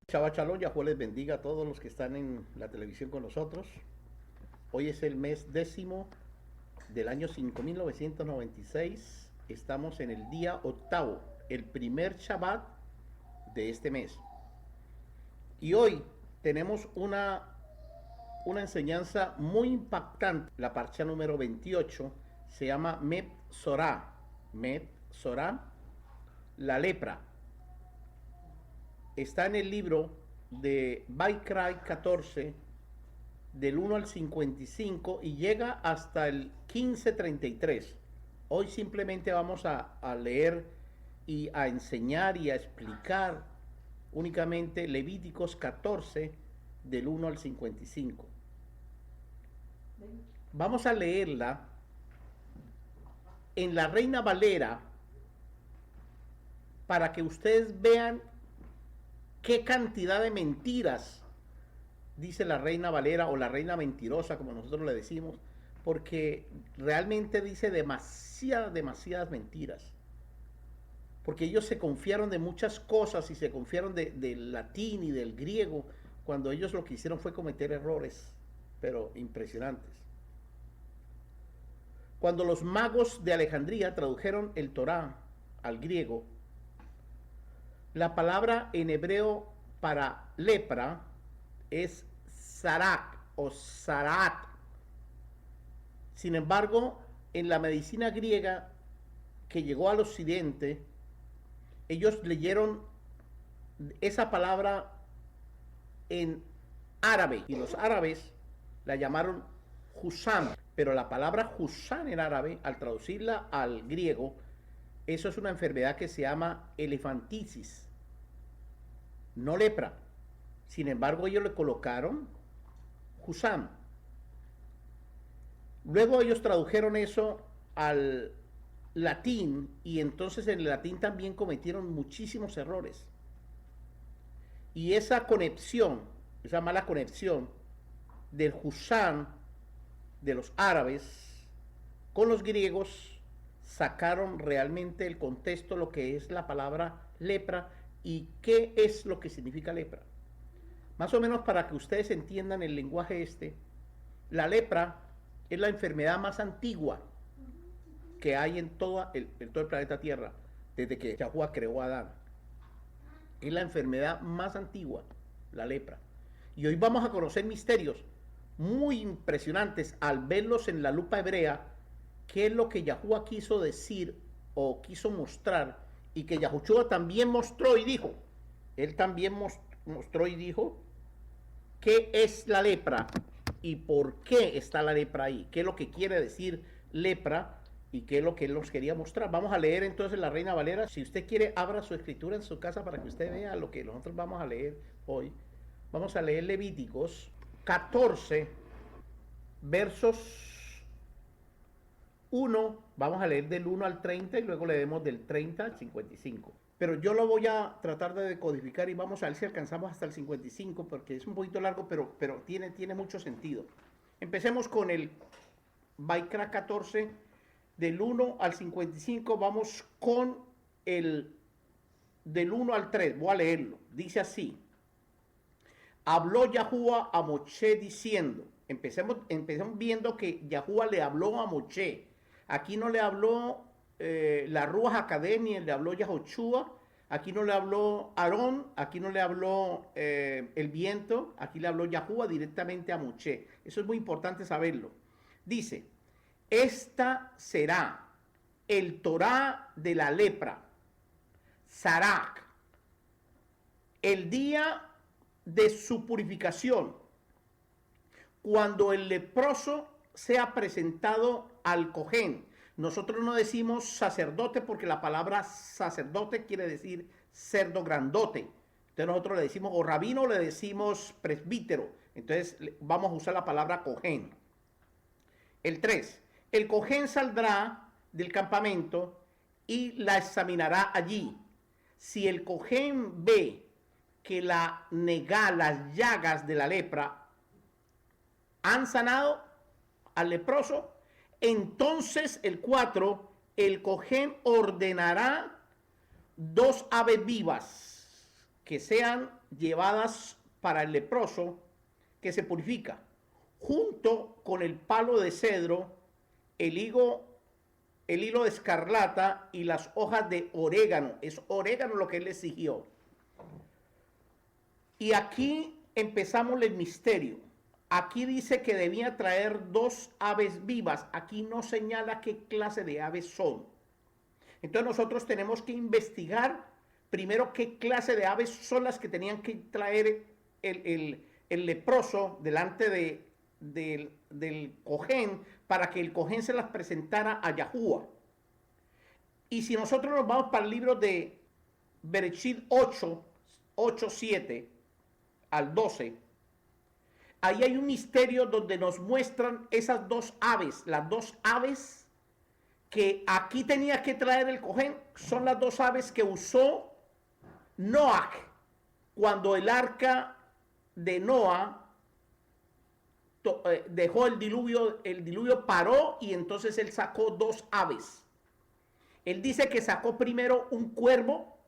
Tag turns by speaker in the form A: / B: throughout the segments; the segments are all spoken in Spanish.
A: Shabbat Shalom, Yahuwah les bendiga a todos los que están en la televisión con nosotros. Hoy es el mes 10 del año 5996. Estamos en el día octavo, el primer Shabbat de este mes. Y hoy tenemos una enseñanza muy impactante. La parcha número 28 se llama Met Sorah. Met Sorah, la lepra. Está en el libro de Vaikra 14, del 1 al 55 y llega hasta el 15:33. Hoy simplemente vamos a leer y a enseñar y a explicar únicamente Levíticos 14, del 1 al 55. Vamos a leerla en la Reina Valera para que ustedes vean qué cantidad de mentiras dice la Reina Valera o la Reina Mentirosa, como nosotros le decimos, porque realmente dice demasiadas mentiras. Porque ellos se confiaron de muchas cosas y se confiaron del latín y del griego, cuando ellos lo que hicieron fue cometer errores, pero impresionantes. Cuando los magos de Alejandría tradujeron el Torá al griego, la palabra en hebreo para lepra es sarak o sarat. Sin embargo, en la medicina griega que llegó al occidente, ellos leyeron esa palabra en árabe y los árabes la llamaron Husam. Pero la palabra Husam en árabe, al traducirla al griego, eso es una enfermedad que se llama elefantiasis, no lepra. Sin embargo, ellos le colocaron Husam. Luego ellos tradujeron eso al latín y entonces en el latín también cometieron muchísimos errores. Y esa conexión, esa mala conexión del Husam de los árabes con los griegos, sacaron realmente el contexto, lo que es la palabra lepra y qué es lo que significa lepra. Más o menos para que ustedes entiendan el lenguaje la lepra es la enfermedad más antigua que hay en todo el planeta Tierra, desde que Yahuwah creó a Adán. Es la enfermedad más antigua, la lepra. Y hoy vamos a conocer misterios muy impresionantes al verlos en la lupa hebrea, qué es lo que Yahuwah quiso decir o quiso mostrar, y que Yahushua también mostró y dijo. Él también mostró y dijo qué es la lepra y por qué está la lepra ahí, qué es lo que quiere decir lepra y qué es lo que él nos quería mostrar. Vamos a leer entonces la Reina Valera. Si usted quiere, abra su escritura en su casa para que usted vea lo que nosotros vamos a leer hoy. Vamos a leer Levíticos 14, versos 1, vamos a leer del 1 al 30 y luego leemos del 30 al 55. Pero yo lo voy a tratar de decodificar y vamos a ver si alcanzamos hasta el 55 porque es un poquito largo, pero tiene mucho sentido. Empecemos con el Vaikra 14, del 1 al 55. Vamos con el del 1 al 3. Voy a leerlo. Dice así: habló Yahuwah a Moshe diciendo. Empecemos viendo que Yahuwah le habló a Moshe. Aquí no le habló la Ruach Academia, le habló Yahoshua. Aquí no le habló Aarón, aquí no le habló el viento, aquí le habló Yahuwah directamente a Moshe. Eso es muy importante saberlo. Dice: esta será el Torá de la lepra, Sarak, el día de su purificación, cuando el leproso sea presentado al Cojén. Nosotros no decimos sacerdote porque la palabra sacerdote quiere decir cerdo grandote. Entonces nosotros le decimos o rabino o le decimos presbítero. Entonces vamos a usar la palabra Cojén. El 3. El Cojén saldrá del campamento y la examinará allí. Si el Cojén ve que la negá, las llagas de la lepra han sanado al leproso, entonces el 4, el Cojén ordenará 2 aves vivas que sean llevadas para el leproso que se purifica, junto con el palo de cedro, el hilo de escarlata y las hojas de orégano. Es orégano lo que él exigió. Y aquí empezamos el misterio. Aquí dice que debía traer 2 aves vivas. Aquí no señala qué clase de aves son. Entonces nosotros tenemos que investigar primero qué clase de aves son las que tenían que traer el leproso delante del cojén para que el cojén se las presentara a Yahuwah. Y si nosotros nos vamos para el libro de Bereshit 8:7 al 12, ahí hay un misterio donde nos muestran esas 2 aves, las 2 aves que aquí tenía que traer el cojén, son las 2 aves que usó Noah cuando el arca de Noah dejó el diluvio paró y entonces él sacó 2 aves. Él dice que sacó primero un cuervo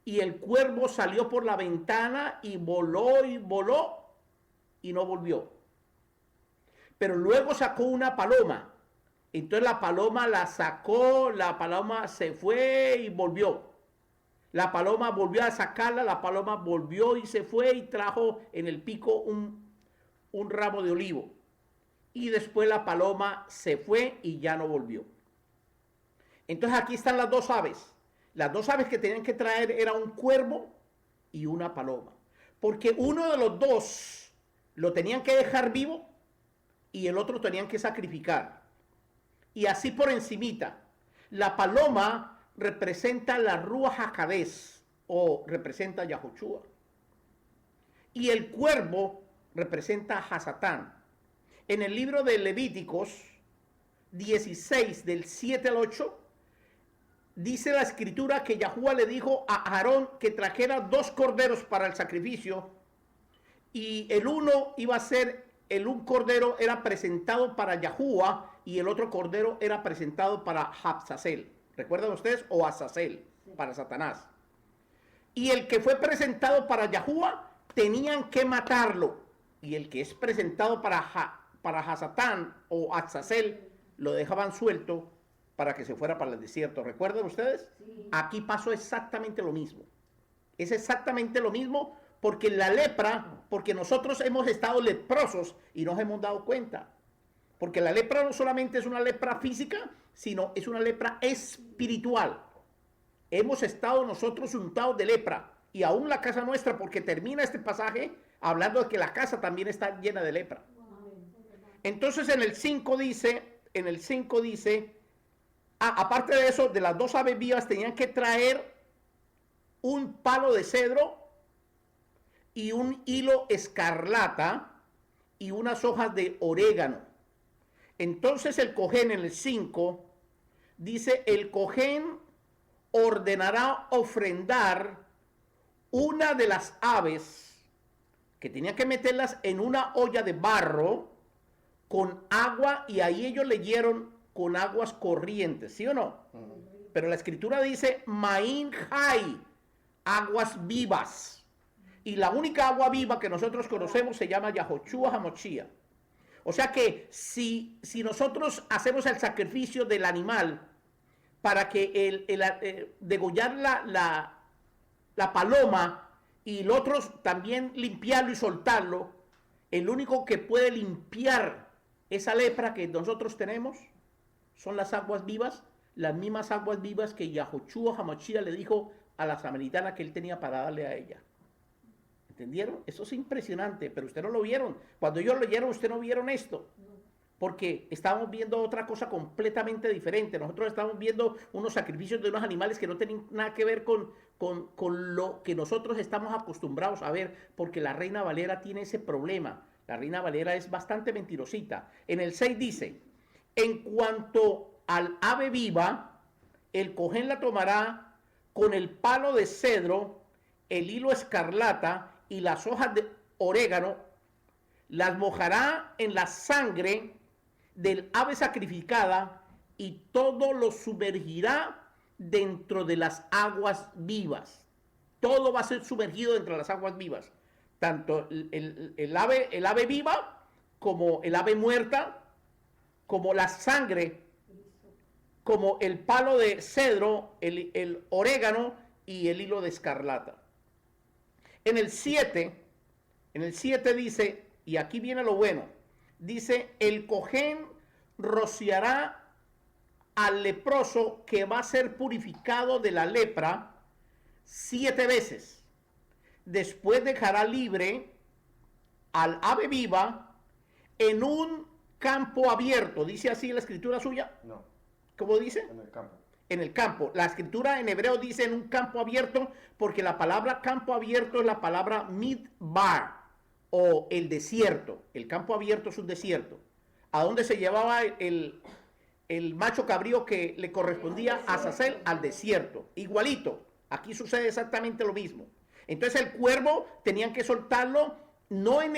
A: y el cuervo salió por la ventana y voló y no volvió. Pero luego sacó una paloma. Entonces la paloma la sacó, la paloma se fue y volvió. La paloma volvió a sacarla, la paloma volvió y se fue y trajo en el pico un ramo de olivo. Y después la paloma se fue y ya no volvió. Entonces aquí están las 2 aves. Las 2 aves que tenían que traer era un cuervo y una paloma. Porque uno de los 2 lo tenían que dejar vivo y el otro tenían que sacrificar. Y así por encimita, la paloma representa la Ruach HaKodesh o representa a Yahushua. Y el cuervo representa a Hasatán. En el libro de Levíticos 16 del 7 al 8 dice la escritura que Yahuwah le dijo a Aarón que trajera 2 corderos para el sacrificio y el uno iba a ser, un cordero era presentado para Yahuwah y el otro cordero era presentado para Azazel. ¿Recuerdan ustedes? O Azazel, para Satanás. Y el que fue presentado para Yahuwah tenían que matarlo. Y el que es presentado para Hasatán o Azazel lo dejaban suelto para que se fuera para el desierto. ¿Recuerdan ustedes? Sí. Aquí pasó exactamente lo mismo. Es exactamente lo mismo porque la lepra, porque nosotros hemos estado leprosos y nos hemos dado cuenta. Porque la lepra no solamente es una lepra física, sino es una lepra espiritual. Hemos estado nosotros untados de lepra. Y aún la casa nuestra, porque termina este pasaje hablando de que la casa también está llena de lepra. Entonces en el 5 dice, aparte de eso, de las 2 aves vivas tenían que traer un palo de cedro y un hilo escarlata y unas hojas de orégano. Entonces el cojén en el 5 dice, el cojén ordenará ofrendar una de las aves que tenía que meterlas en una olla de barro con agua y ahí ellos leyeron con aguas corrientes, ¿sí o no? Pero la escritura dice Maín Hay, aguas vivas. Y la única agua viva que nosotros conocemos se llama Yahushua HaMashiach. O sea que si nosotros hacemos el sacrificio del animal para que degollar la paloma y el otro también limpiarlo y soltarlo, el único que puede limpiar esa lepra que nosotros tenemos son las aguas vivas, las mismas aguas vivas que Yahushua HaMashiach le dijo a la samaritana que él tenía para darle a ella. ¿Entendieron? Eso es impresionante, pero ustedes no lo vieron. Cuando ellos lo leyeron, ustedes no vieron esto. Porque estábamos viendo otra cosa completamente diferente. Nosotros estamos viendo unos sacrificios de unos animales que no tienen nada que ver con lo que nosotros estamos acostumbrados a ver, porque la Reina Valera tiene ese problema. La Reina Valera es bastante mentirosita. En el 6 dice, en cuanto al ave viva, el cojén la tomará con el palo de cedro, el hilo escarlata y las hojas de orégano, las mojará en la sangre del ave sacrificada y todo lo sumergirá dentro de las aguas vivas. Todo va a ser sumergido dentro de las aguas vivas. Tanto el ave viva, como el ave muerta, como la sangre, como el palo de cedro, el orégano y el hilo de escarlata. En el 7 dice, y aquí viene lo bueno, dice, el cojén rociará al leproso que va a ser purificado de la lepra 7 veces. Después dejará libre al ave viva en un campo abierto. ¿Dice así la escritura suya?
B: No,
A: ¿Cómo dice?
B: en el campo.
A: En el campo. La escritura en hebreo dice en un campo abierto, porque la palabra campo abierto es la palabra midbar, o el desierto. El campo abierto es un desierto. ¿A dónde se llevaba el macho cabrío que le correspondía a Azazel? Al desierto. Igualito. Aquí sucede exactamente lo mismo. Entonces el cuervo tenían que soltarlo no en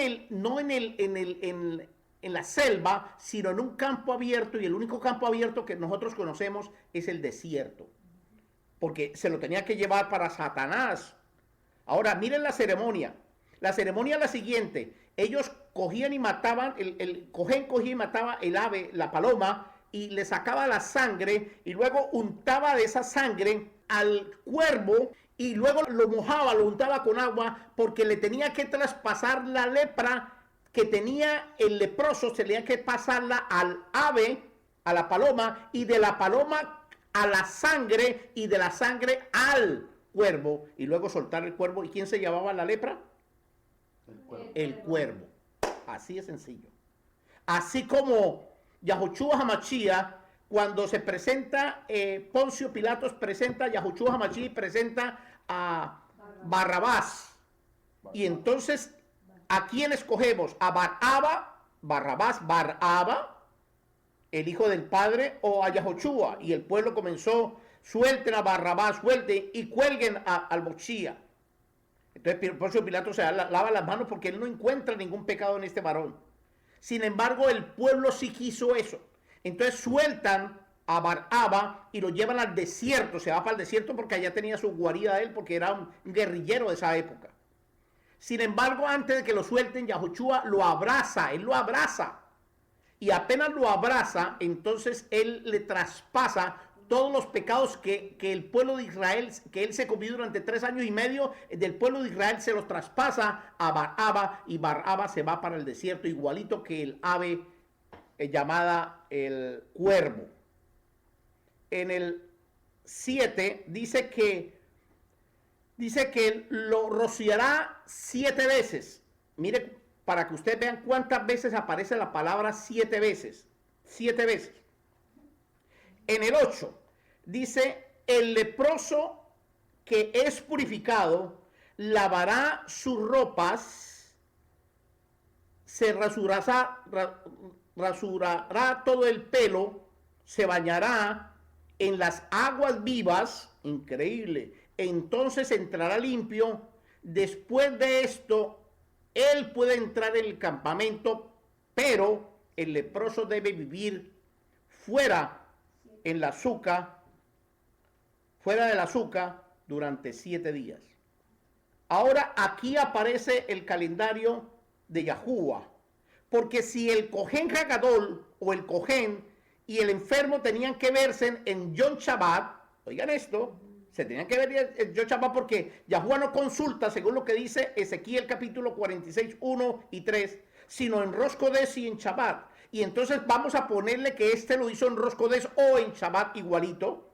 A: la selva, sino en un campo abierto, y el único campo abierto que nosotros conocemos es el desierto, porque se lo tenía que llevar para Satanás. Ahora, miren la ceremonia. La ceremonia es la siguiente: ellos cogían y mataban, el cojén cogía y mataba el ave, la paloma, y le sacaba la sangre, y luego untaba de esa sangre al cuervo, y luego lo mojaba, lo untaba con agua, porque le tenía que traspasar la lepra que tenía el leproso, se tenía que pasarla al ave, a la paloma, y de la paloma a la sangre, y de la sangre al cuervo, y luego soltar el cuervo. ¿Y quién se llevaba la lepra?
B: El cuervo.
A: El cuervo. Así de sencillo. Así como Yahushua HaMashiach, cuando se presenta, Poncio Pilatos presenta a Yahushua HaMashiach, presenta a Barrabás. Y entonces, ¿a quién escogemos? ¿A Barrabás, el hijo del padre, o a Yahushua? Y el pueblo comenzó: suelten a Barrabás, suelten y cuelguen al Mochía. Entonces Poncio Pilato se lava las manos porque él no encuentra ningún pecado en este varón. Sin embargo, el pueblo sí quiso eso. Entonces sueltan a Baraba y lo llevan al desierto. Se va para el desierto porque allá tenía su guarida él, porque era un guerrillero de esa época. Sin embargo, antes de que lo suelten, Yahushua lo abraza, él lo abraza. Y apenas lo abraza, entonces él le traspasa todos los pecados que el pueblo de Israel, que él se comió durante 3 años y medio, del pueblo de Israel se los traspasa a Baraba, y Baraba se va para el desierto, igualito que el ave llamada el cuervo. En el 7 dice que lo rociará 7 veces. Mire, para que ustedes vean cuántas veces aparece la palabra 7 veces. 7 veces. En el 8 dice: el leproso que es purificado lavará sus ropas, se rasurará todo el pelo, se bañará en las aguas vivas, increíble, entonces entrará limpio. Después de esto, él puede entrar en el campamento, pero el leproso debe vivir fuera en la azúcar, fuera del azúcar, durante 7 días. Ahora aquí aparece el calendario de Yahuwah, porque si el Cohen Hagadol o el Cohen y el enfermo tenían que verse en Yom Shabbat, oigan esto, se tenían que ver en Yom Shabbat, porque Yahuwah no consulta, según lo que dice Ezequiel capítulo 46, 1 y 3, sino en Rosh Kodesh y en Shabbat. Y entonces vamos a ponerle que este lo hizo en Rosh Kodesh o en Shabbat igualito,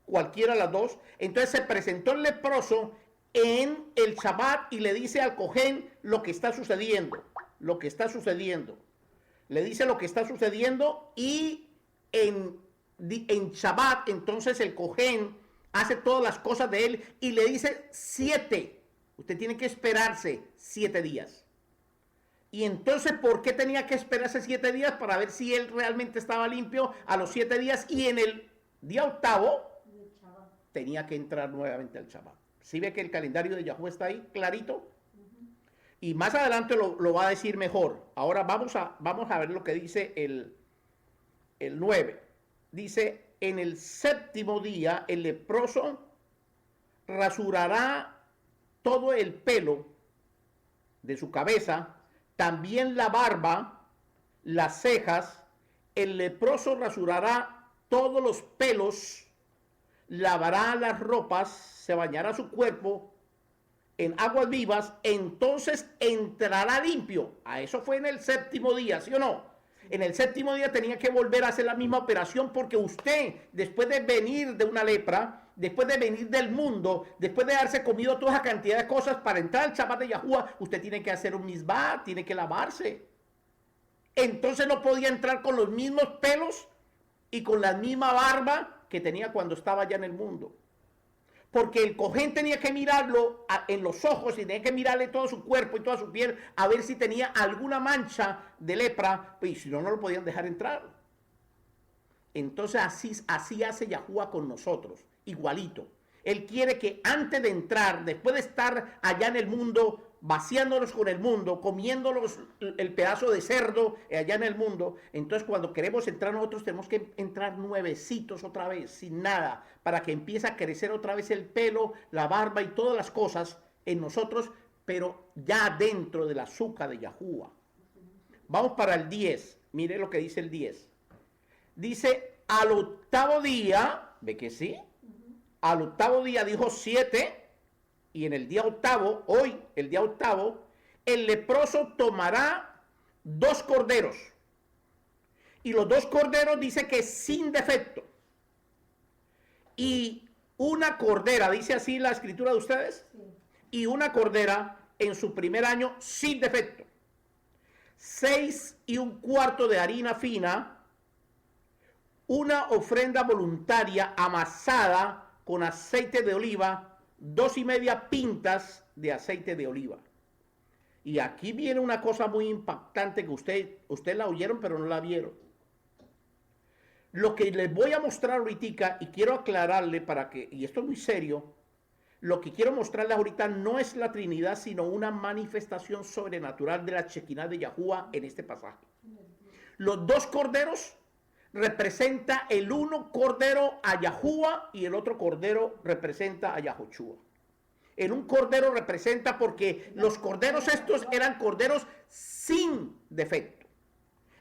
A: cualquiera de las dos. Entonces se presentó el leproso en el Shabbat y le dice al Cohen lo que está sucediendo. Lo que está sucediendo. Le dice lo que está sucediendo, y en Shabbat entonces el Cohen hace todas las cosas de él y le dice 7. Usted tiene que esperarse 7 días. Y entonces, ¿por qué tenía que esperarse 7 días? Para ver si él realmente estaba limpio a los 7 días, y en el día 8 tenía que entrar nuevamente al Shabbat. ¿Sí ve que el calendario de Yahuwah está ahí clarito? Y más adelante lo va a decir mejor. Ahora vamos a ver lo que dice el 9. Dice: en el séptimo día el leproso rasurará todo el pelo de su cabeza, también la barba, las cejas. El leproso rasurará todos los pelos, lavará las ropas, se bañará su cuerpo en aguas vivas, entonces entrará limpio. A eso fue en el séptimo día, ¿sí o no? En el séptimo día tenía que volver a hacer la misma operación, porque usted, después de venir de una lepra, después de venir del mundo, después de haberse comido toda esa cantidad de cosas, para entrar al Shabbat de Yahuwah, usted tiene que hacer un misbah, tiene que lavarse. Entonces no podía entrar con los mismos pelos y con la misma barba que tenía cuando estaba allá en el mundo. Porque el cojén tenía que mirarlo en los ojos y tenía que mirarle todo su cuerpo y toda su piel a ver si tenía alguna mancha de lepra, y si no, no lo podían dejar entrar. Entonces así hace Yahuwah con nosotros, igualito. Él quiere que antes de entrar, después de estar allá en el mundo, vaciándonos con el mundo, comiéndonos el pedazo de cerdo allá en el mundo, entonces cuando queremos entrar nosotros tenemos que entrar nuevecitos otra vez, sin nada, para que empiece a crecer otra vez el pelo, la barba y todas las cosas en nosotros, pero ya dentro del azúcar de Yahuwah. Vamos para el 10, mire lo que dice el 10. Dice, al octavo día, ¿ve que sí? Al octavo día dijo 7, y en el día octavo, hoy, el día octavo, el leproso tomará 2 corderos. Y los 2 corderos dice que sin defecto. Y una cordera, dice así la escritura de ustedes, sí. Y una cordera en su primer año sin defecto. 6 1/4 de harina fina, una ofrenda voluntaria amasada con aceite de oliva, 2 1/2 pintas de aceite de oliva. Y aquí viene una cosa muy impactante que ustedes la oyeron pero no la vieron. Lo que les voy a mostrar ahorita, y quiero aclararle para que, y esto es muy serio, lo que quiero mostrarles ahorita no es la Trinidad, sino una manifestación sobrenatural de la Shekinah de Yahuwah en este pasaje. Los 2 corderos representa el uno cordero a Yahuwah y el otro cordero representa a Yahoshua. En un cordero representa porque los corderos estos eran corderos sin defecto.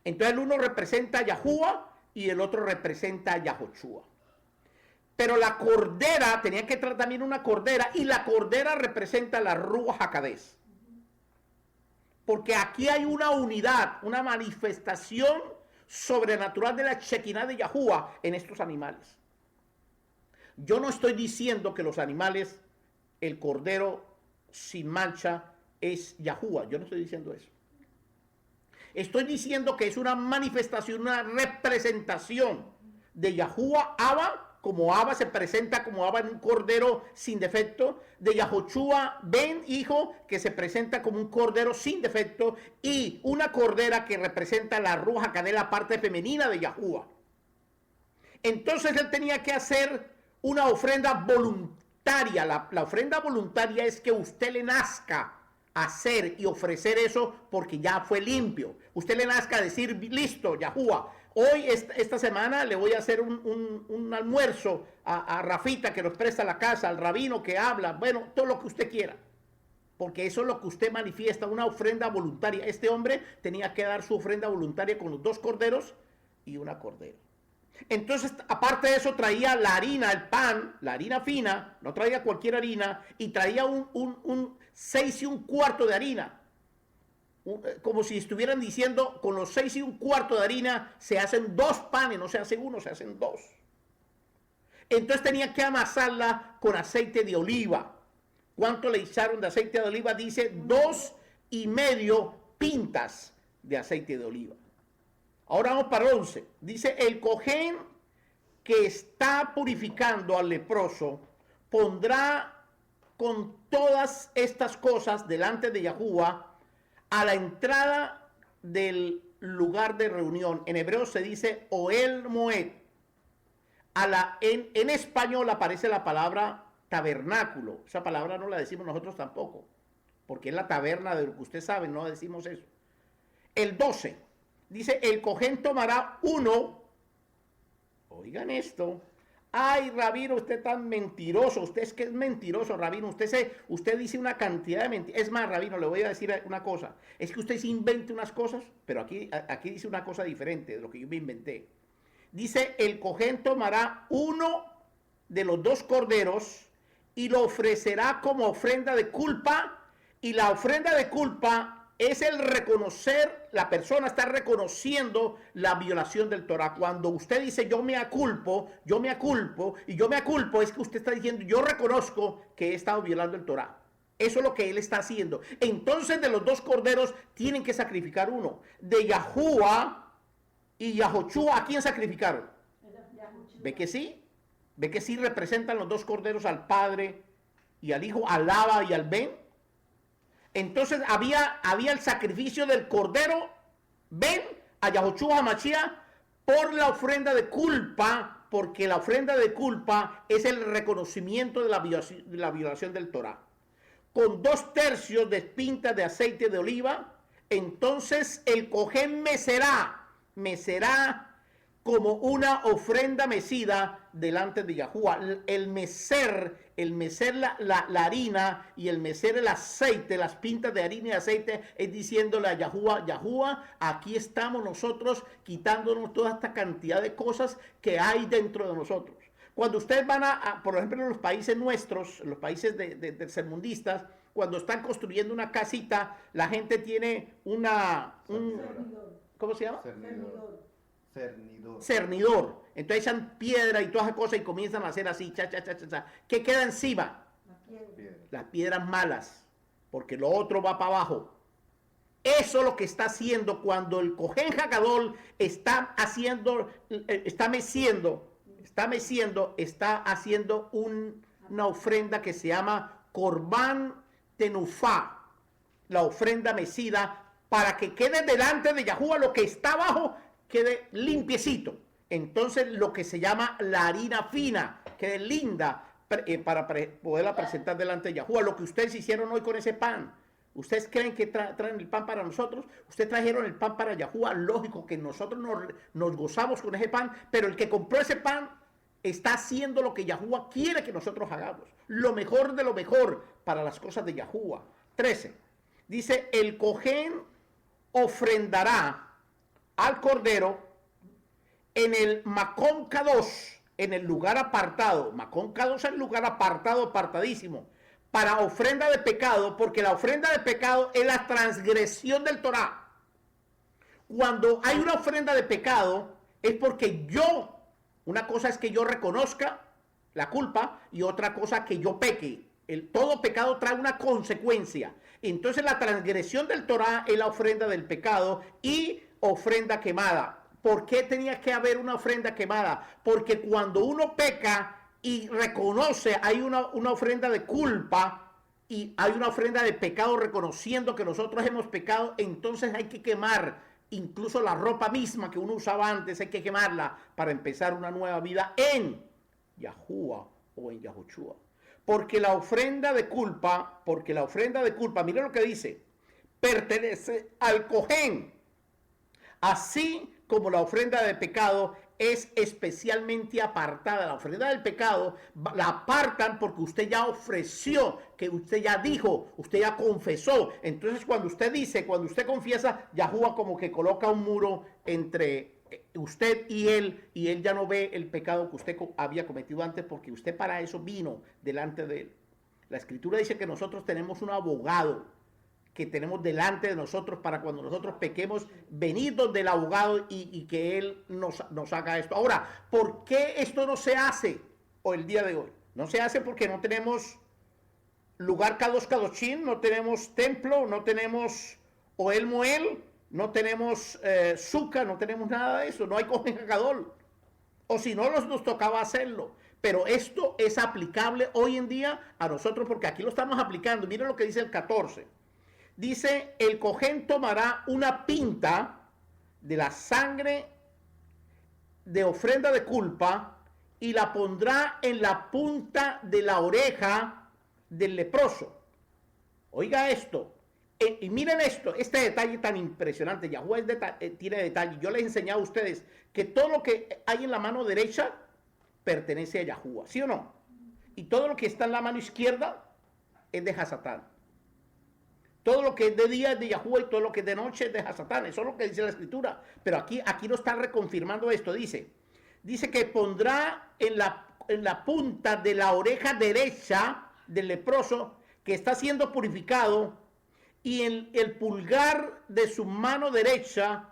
A: Entonces el uno representa a Yahuwah y el otro representa a Yahoshua. Pero la cordera, tenía que traer también una cordera, y la cordera representa la Ruach HaKodesh. Porque aquí hay una unidad, una manifestación sobrenatural de la Shekinah de Yahuwah en estos animales. Yo no estoy diciendo que los animales, el cordero sin mancha es Yahuwah, yo no estoy diciendo eso. Estoy diciendo que es una manifestación, una representación de Yahuwah Abba, como Abba se presenta como Abba en un cordero sin defecto, de Yahoshua Ben, hijo, que se presenta como un cordero sin defecto, y una cordera que representa la Ruach HaKodesh, la parte femenina de Yahuwah. Entonces él tenía que hacer una ofrenda voluntaria. La ofrenda voluntaria es que usted le nazca hacer y ofrecer eso porque ya fue limpio. Usted le nazca a decir, listo, Yahuwah, hoy, esta semana, le voy a hacer un almuerzo a Rafita, que nos presta la casa, al rabino que habla, bueno, todo lo que usted quiera. Porque eso es lo que usted manifiesta, una ofrenda voluntaria. Este hombre tenía que dar su ofrenda voluntaria con los 2 corderos y una cordera. Entonces, aparte de eso, traía la harina, el pan, la harina fina, no traía cualquier harina, y traía un 6 1/4 de harina. Como si estuvieran diciendo, con los 6 1/4 de harina se hacen 2 panes, no se hace uno, se hacen 2. Entonces tenía que amasarla con aceite de oliva. ¿Cuánto le echaron de aceite de oliva? Dice 2 1/2 pintas de aceite de oliva. Ahora vamos para 11. Dice, el cojén que está purificando al leproso pondrá con todas estas cosas delante de Yahuwah a la entrada del lugar de reunión. En hebreo se dice Oel Moed. En español aparece la palabra tabernáculo. Esa palabra no la decimos nosotros tampoco, porque es la taberna de lo que usted sabe, no decimos eso. El 12 dice, el cojén tomará 1 Oigan esto. Ay, rabino, usted tan mentiroso. Usted es que es mentiroso, rabino. Usted dice una cantidad de mentiras. Es más, rabino, le voy a decir una cosa. Es que usted se inventa unas cosas, pero aquí dice una cosa diferente de lo que yo me inventé. Dice, el cojén tomará uno de los dos corderos y lo ofrecerá como ofrenda de culpa. Y la ofrenda de culpa es el reconocer, la persona está reconociendo la violación del Torah. Cuando usted dice yo me aculpo, y yo me aculpo, es que usted está diciendo yo reconozco que he estado violando el Torah. Eso es lo que él está haciendo. Entonces de los dos corderos tienen que sacrificar uno. De Yahuwah y Yahoshua, ¿a quién sacrificaron? ¿Ve que sí? ¿Ve que sí representan los dos corderos al Padre y al Hijo, al Abba y al Ben? Entonces había el sacrificio del cordero, ven, a Yahoshua HaMashiach, por la ofrenda de culpa, porque la ofrenda de culpa es el reconocimiento de la violación del Torah. Con 2/3 de pintas de aceite de oliva, entonces el cojén mecerá como una ofrenda mecida delante de Yahuwah. El mecer la harina y el mecer el aceite, las pintas de harina y aceite, es diciéndole a Yahuwah, aquí estamos nosotros quitándonos toda esta cantidad de cosas que hay dentro de nosotros. Cuando ustedes van por ejemplo, en los países nuestros, en los países de tercermundistas, cuando están construyendo una casita, la gente tiene ¿cómo se llama? Cernidor. Entonces echan piedra y todas esas cosas y comienzan a hacer así, cha. ¿Qué queda encima? Las piedras malas, porque lo otro va para abajo. Eso es lo que está haciendo cuando el Cojén Hagadol está haciendo una ofrenda que se llama Korban Tenufá, la ofrenda mecida, para que quede delante de Yahuwah lo que está abajo quede limpiecito. Entonces lo que se llama la harina fina quede linda para poderla presentar delante de Yahuwah. Lo que ustedes hicieron hoy con ese pan, ¿ustedes creen que traen el pan para nosotros? Ustedes trajeron el pan para Yahuwah. Lógico que nosotros nos gozamos con ese pan, pero el que compró ese pan está haciendo lo que Yahuwah quiere que nosotros hagamos. Lo mejor de lo mejor para las cosas de Yahuwah. 13. Dice, el cojén ofrendará al cordero en el Makom Kadosh, en el lugar apartado. Makom Kadosh es el lugar apartado, apartadísimo, para ofrenda de pecado, porque la ofrenda de pecado es la transgresión del Torah. Cuando hay una ofrenda de pecado, es porque una cosa es que yo reconozca la culpa y otra cosa que yo peque. Todo pecado trae una consecuencia. Entonces la transgresión del Torah es la ofrenda del pecado y ofrenda quemada. ¿Por qué tenía que haber una ofrenda quemada? Porque cuando uno peca y reconoce, hay una ofrenda de culpa y hay una ofrenda de pecado reconociendo que nosotros hemos pecado, entonces hay que quemar incluso la ropa misma que uno usaba antes, hay que quemarla para empezar una nueva vida en Yahuwah o en Yahoshua. Porque la ofrenda de culpa, mira lo que dice, pertenece al cojén. Así como la ofrenda de pecado es especialmente apartada. La ofrenda del pecado la apartan porque usted ya ofreció, que usted ya dijo, usted ya confesó. Entonces cuando usted confiesa, Yahuwah como que coloca un muro entre usted y él ya no ve el pecado que usted había cometido antes, porque usted para eso vino delante de él. La Escritura dice que nosotros tenemos un abogado que tenemos delante de nosotros para cuando nosotros pequemos, venir donde el abogado y que él nos haga esto. Ahora, ¿por qué esto no se hace hoy, el día de hoy? No se hace porque no tenemos lugar Kadosh Kadoshim, no tenemos templo, no tenemos Oel Moel, no tenemos Sukkah, no tenemos nada de eso, no hay Cojén Hagadol. O si no, nos tocaba hacerlo. Pero esto es aplicable hoy en día a nosotros porque aquí lo estamos aplicando. Miren lo que dice el 14. Dice, el cojén tomará una pinta de la sangre de ofrenda de culpa y la pondrá en la punta de la oreja del leproso. Oiga esto, Y miren esto, este detalle tan impresionante. Yahuwah tiene detalle. Yo les he enseñado a ustedes que todo lo que hay en la mano derecha pertenece a Yahuwah, ¿sí o no? Y todo lo que está en la mano izquierda es de Hasatán. Todo lo que es de día es de Yahuwah y todo lo que es de noche es de Hasatán. Eso es lo que dice la escritura. Pero aquí no está reconfirmando esto. Dice que pondrá en la punta de la oreja derecha del leproso que está siendo purificado, y en el pulgar de su mano derecha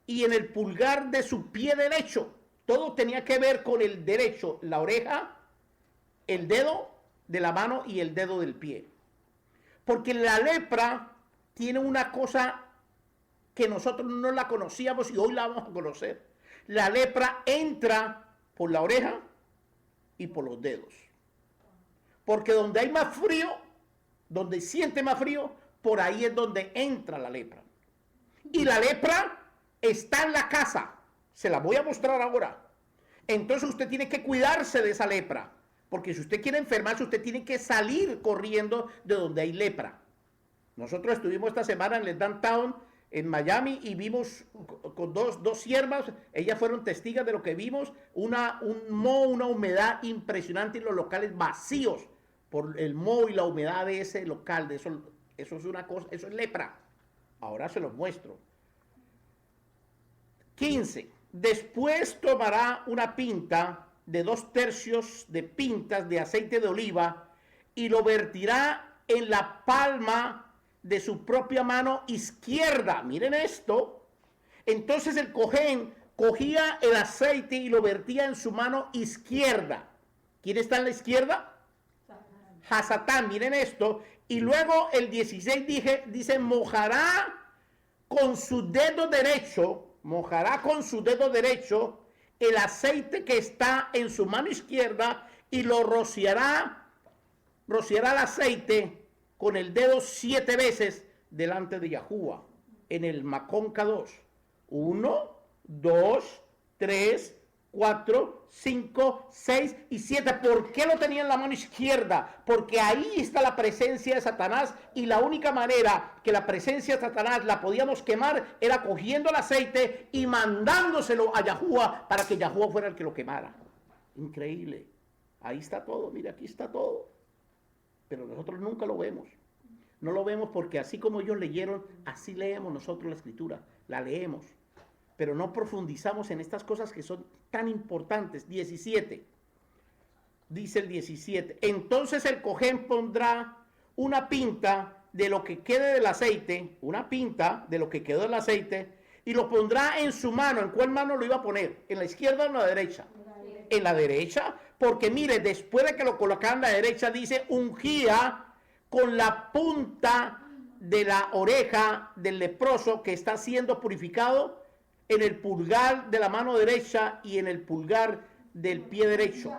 A: y en el pulgar de su pie derecho. Todo tenía que ver con el derecho, la oreja, el dedo de la mano y el dedo del pie. Porque la lepra tiene una cosa que nosotros no la conocíamos y hoy la vamos a conocer. La lepra entra por la oreja y por los dedos. Porque donde hay más frío, donde siente más frío, por ahí es donde entra la lepra. Y la lepra está en la casa. Se la voy a mostrar ahora. Entonces usted tiene que cuidarse de esa lepra. Porque si usted quiere enfermarse, usted tiene que salir corriendo de donde hay lepra. Nosotros estuvimos esta semana en el downtown en Miami y vimos con dos siervas. Ellas fueron testigos de lo que vimos. Una humedad impresionante y los locales vacíos por el moho y la humedad de ese local, de eso es una cosa, eso es lepra. Ahora se los muestro. 15. Después tomará una pinta de 2/3 de pintas de aceite de oliva y lo vertirá en la palma de su propia mano izquierda. Miren esto. Entonces el cojén cogía el aceite y lo vertía en su mano izquierda. ¿Quién está en la izquierda? Hasatán. Miren esto. Y luego el 16 dice, mojará con su dedo derecho el aceite que está en su mano izquierda y lo rociará el aceite con el dedo 7 veces delante de Yahuwah en el Macón K2. 1, 2, 3, 4, 5, 6 y 7. ¿Por qué lo tenía en la mano izquierda? Porque ahí está la presencia de Satanás y la única manera que la presencia de Satanás la podíamos quemar era cogiendo el aceite y mandándoselo a Yahuwah para que Yahuwah fuera el que lo quemara. Increíble. Ahí está todo, mira, aquí está todo. Pero nosotros nunca lo vemos. No lo vemos porque así como ellos leyeron, así leemos nosotros la escritura. La leemos. Pero no profundizamos en estas cosas que son tan importantes. 17. Dice el 17. Entonces el cojén pondrá una pinta de lo que quede del aceite, una pinta de lo que quedó del aceite, y lo pondrá en su mano. ¿En cuál mano lo iba a poner? ¿En la izquierda o en la derecha? En la derecha, porque mire, después de que lo colocaron en la derecha, dice, ungía con la punta de la oreja del leproso que está siendo purificado en el pulgar de la mano derecha y en el pulgar del pie derecho.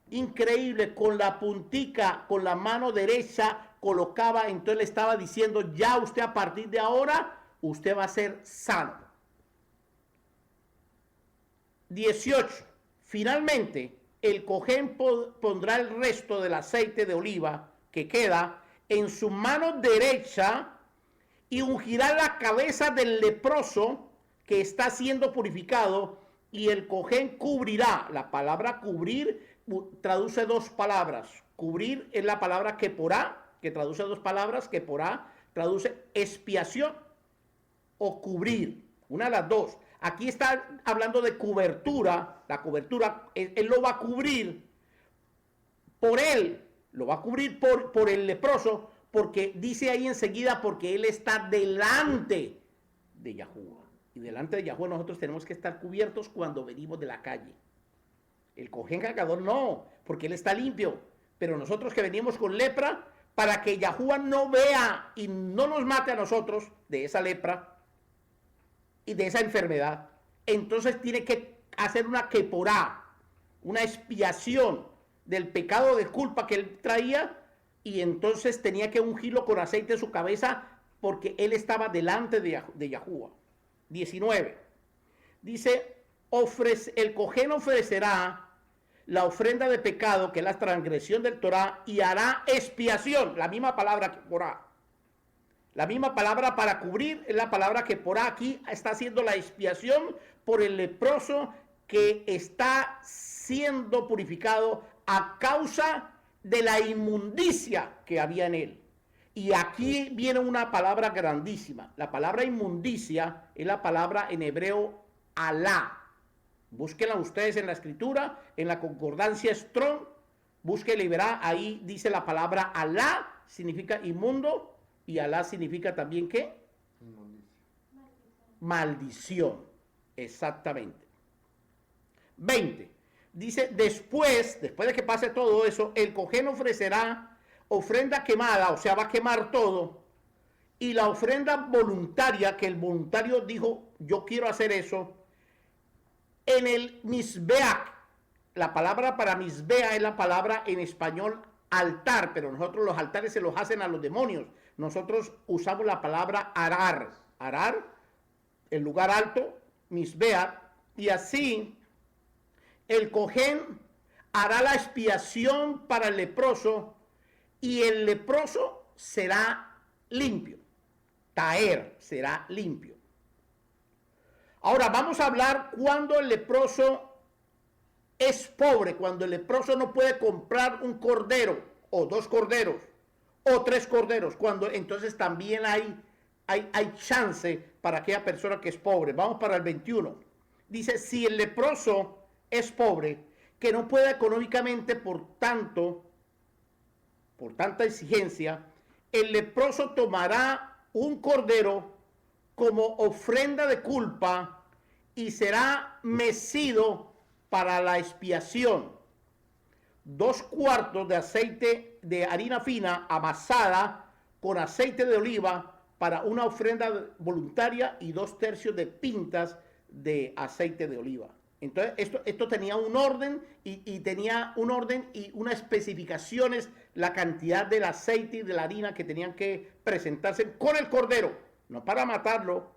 A: Increíble, con la puntica, con la mano derecha colocaba, entonces le estaba diciendo, ya usted a partir de ahora, usted va a ser sano. 18. Finalmente, el cojén pondrá el resto del aceite de oliva que queda en su mano derecha y ungirá la cabeza del leproso que está siendo purificado, y el cojén cubrirá. La palabra cubrir traduce 2 palabras. Cubrir es la palabra keporá, que traduce 2 palabras. Keporá traduce expiación o cubrir, una de las 2. Aquí está hablando de cobertura. La cobertura, él lo va a cubrir por él, lo va a cubrir por el leproso, porque dice ahí enseguida, porque él está delante de Yahuwah. Y delante de Yahuwah nosotros tenemos que estar cubiertos cuando venimos de la calle. El cojén cargador no, porque él está limpio. Pero nosotros que venimos con lepra, para que Yahuwah no vea y no nos mate a nosotros de esa lepra y de esa enfermedad, entonces tiene que hacer una keporá, una expiación del pecado de culpa que él traía, y entonces tenía que ungirlo con aceite en su cabeza porque él estaba delante de Yahuwah. 19. Dice, el cojén ofrecerá la ofrenda de pecado, que es la transgresión del Torah, y hará expiación, la misma palabra que porá, La misma palabra para cubrir es la palabra que por aquí está haciendo la expiación por el leproso que está siendo purificado a causa de la inmundicia que había en él. Y aquí viene una palabra grandísima. La palabra inmundicia es la palabra en hebreo alá. Búsquenla ustedes en la escritura, en la concordancia Strong. Búsquenla y verá, ahí dice la palabra alá, significa inmundo. Y alá significa también ¿qué? Maldición. Exactamente. 20. Dice, después de que pase todo eso, el cojén ofrecerá ofrenda quemada, o sea, va a quemar todo. Y la ofrenda voluntaria, que el voluntario dijo, yo quiero hacer eso, en el misbeach. La palabra para misbeach es la palabra en español altar, pero nosotros los altares se los hacen a los demonios. Nosotros usamos la palabra arar. Arar, el lugar alto, misbeach, y así el cojén hará la expiación para el leproso y el leproso será limpio. Taer será limpio. Ahora vamos a hablar cuando el leproso es pobre, cuando el leproso no puede comprar un cordero o 2 corderos o 3 corderos, cuando entonces también hay chance para aquella persona que es pobre. Vamos para el 21. Dice, si el leproso es pobre, que no pueda económicamente por tanta exigencia, el leproso tomará un cordero como ofrenda de culpa y será mecido para la expiación. 2 cuartos de aceite de harina fina amasada con aceite de oliva para una ofrenda voluntaria y 2 tercios de pintas de aceite de oliva. Entonces esto tenía un orden y tenía un orden y unas especificaciones, la cantidad del aceite y de la harina que tenían que presentarse con el cordero, no para matarlo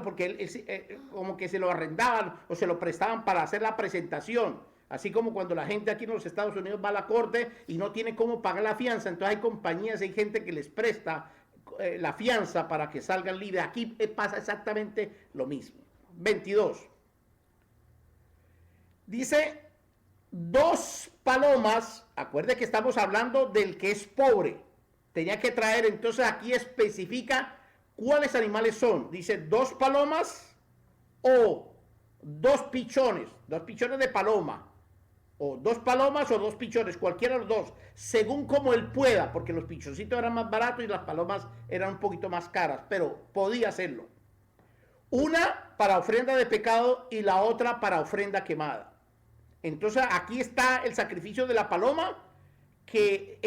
A: porque él como que se lo arrendaban o se lo prestaban para hacer la presentación. Así como cuando la gente aquí en los Estados Unidos va a la corte y no tiene cómo pagar la fianza, entonces hay compañías, hay gente que les presta la fianza para que salgan libres. Aquí pasa exactamente lo mismo. 22. Dice 2 palomas, acuerde que estamos hablando del que es pobre. Tenía que traer, entonces aquí especifica cuáles animales son. Dice 2 palomas o 2 pichones de paloma. O 2 palomas o 2 pichones, cualquiera de los dos, según como él pueda, porque los pichoncitos eran más baratos y las palomas eran un poquito más caras, pero podía hacerlo. Una para ofrenda de pecado y la otra para ofrenda quemada. Entonces aquí está el sacrificio de la paloma, que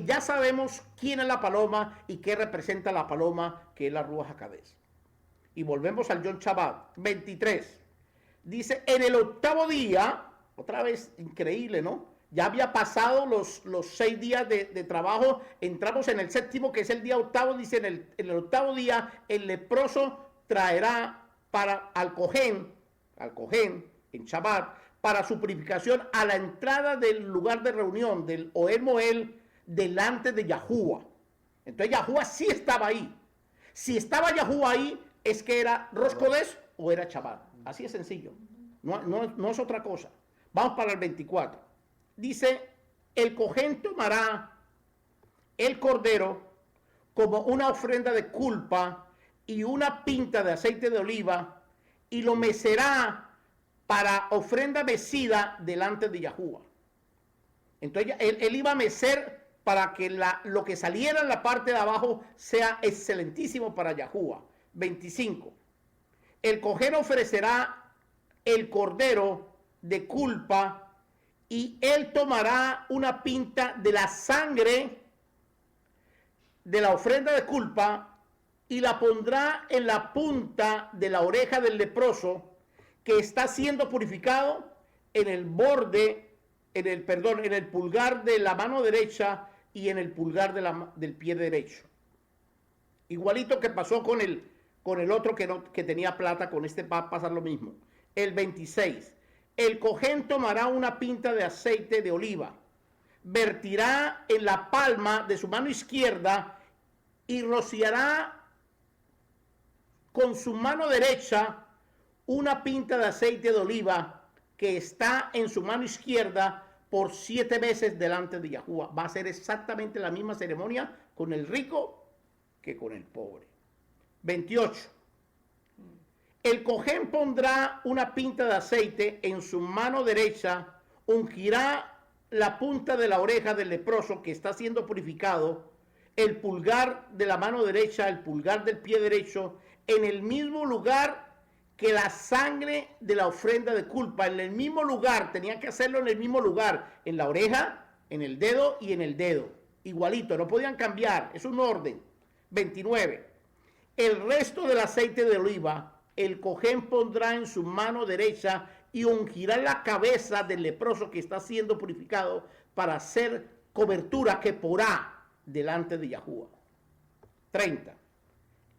A: ya sabemos quién es la paloma y qué representa la paloma, que es la Ruach HaKodesh. Y volvemos al Yom Shabbat 23. Dice, en el 8º día, otra vez increíble, ¿no? Ya había pasado los 6 días de trabajo, entramos en el 7º, que es el día 8º, dice, en el 8º día, el leproso traerá al cojén, en Shabbat, para su purificación a la entrada del lugar de reunión, del Ohel Moel, delante de Yahuwah. Entonces Yahuwah sí estaba ahí. Si estaba Yahuwah ahí, es que era Rosh Kodesh o era Shabbat. Así es sencillo. No es otra cosa. Vamos para el 24. Dice, el cojén tomará el cordero como una ofrenda de culpa y una pinta de aceite de oliva y lo mecerá para ofrenda mecida delante de Yahuwah. Entonces él iba a mecer para que lo que saliera en la parte de abajo sea excelentísimo para Yahuwah. 25. El cojén ofrecerá el cordero de culpa y él tomará una pinta de la sangre de la ofrenda de culpa y la pondrá en la punta de la oreja del leproso que está siendo purificado en el pulgar de la mano derecha y en el pulgar del pie derecho. Igualito que pasó con el otro que tenía plata, con este va a pasar lo mismo. El 26. El cojén tomará una pinta de aceite de oliva, vertirá en la palma de su mano izquierda y rociará con su mano derecha una pinta de aceite de oliva que está en su mano izquierda por 7 veces delante de Yahuwah. Va a ser exactamente la misma ceremonia con el rico que con el pobre. 28. El cojén pondrá una pinta de aceite en su mano derecha, ungirá la punta de la oreja del leproso que está siendo purificado, el pulgar de la mano derecha, el pulgar del pie derecho, en el mismo lugar que la sangre de la ofrenda de culpa, en el mismo lugar, tenían que hacerlo en el mismo lugar, en la oreja, en el dedo y en el dedo, igualito, no podían cambiar, es un orden. 29. El resto del aceite de oliva, el cojén pondrá en su mano derecha y ungirá la cabeza del leproso que está siendo purificado para hacer cobertura que porá delante de Yahuwah. 30.